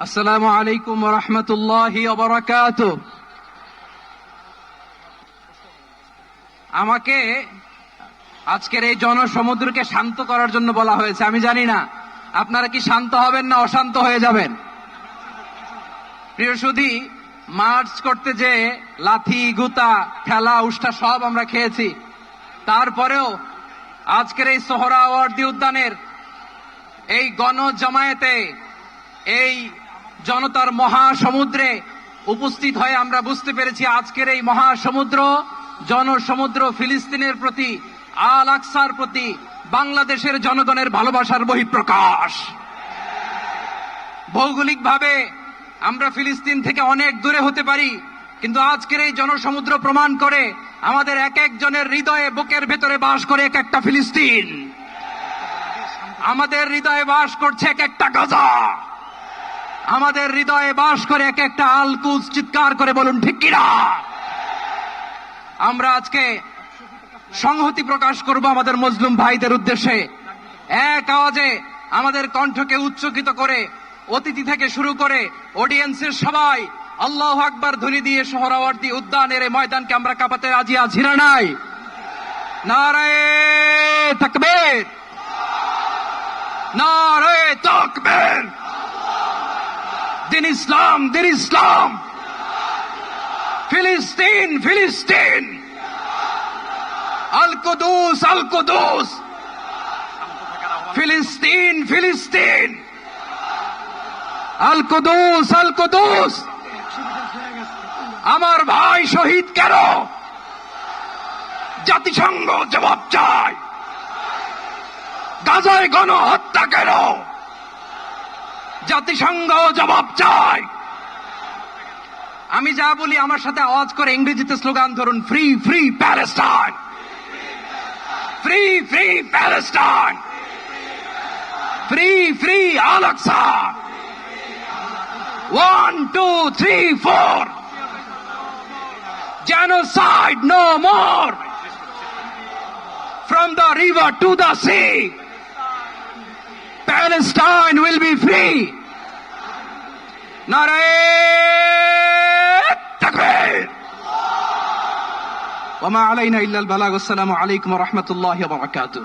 আসসালামু আলাইকুম ওয়া রাহমাতুল্লাহি ওয়া বারাকাতুহু। আমাকে আজকের এই জনসমুদ্রকে শান্ত করার জন্য বলা হয়েছে। আমি জানি না আপনারা কি শান্ত হবেন না অশান্ত হয়ে যাবেন। প্রিয় সুধী, মার্চ করতে যে লাথি গুতা ঠেলা উষ্টা সব আমরা খেয়েছি, তারপরেও আজকের এই সোহরাওয়ার্দী উদ্যানের এই গণজমায়েতে, এই জনতার মহাসমুদ্রে উপস্থিত হয়ে আমরা বুঝতে পেরেছি আজকের এই মহাসমুদ্র, জনসমুদ্র ফিলিস্তিনের প্রতি, আল আকসার প্রতি বাংলাদেশের জনগণের ভালোবাসার বহিঃপ্রকাশ। ভৌগোলিকভাবে আমরা ফিলিস্তিন থেকে অনেক দূরে হতে পারি, কিন্তু আজকের এই জনসমুদ্র প্রমাণ করে আমাদের এক একজনের হৃদয়ে, বুকের ভেতরে বাস করে এক একটা ফিলিস্তিন। আমাদের হৃদয়ে বাস করছে এক একটা গাজা, আমাদের হৃদয়ে বাস করে এক একটা আল কুদস। চিৎকার করে বলুন ঠিক কিনা। আমরা আজকে সংহতি প্রকাশ করব আমাদের মজলুম ভাইদের উদ্দেশ্যে। এক আওয়াজে আমাদের কণ্ঠকে উচ্চকিত করে অতিথি থেকে শুরু করে অডিয়েন্সের সবাই আল্লাহু আকবার ধ্বনি দিয়ে সোহরাওয়ার্দী উদ্যানের এই ময়দানকে আমরা কাঁপাতে রাজি আছি না নাই? নারায়ে তাকবীর, নারায়ে তাকবীর। দিন ইসলাম, দিন ইসলাম। ফিলিস্তিন, ফিলিস্তিন। আল কুদুস, আল কুদুস। ফিলিস্তিন, ফিলিস্তিন। আল কুদুস, আল কুদুস। আমার ভাই শহীদ কেন? জাতিসংঘ জবাব চায়। গাজায় গণহত্যা কেন? জাতিসংঘ জবাব চায়। আমি যা বলি আমার সাথে আওয়াজ করে ইংরেজিতে স্লোগান ধরুন, free free Palestine, free free Palestine, free free Al Aqsa. 1 2 3 4, genocide no more. From the river to the sea, Palestine will be free. Naraye takbir. Wa ma alayna illa al-balagh. Assalamu alaykum wa rahmatullahi wa barakatuh.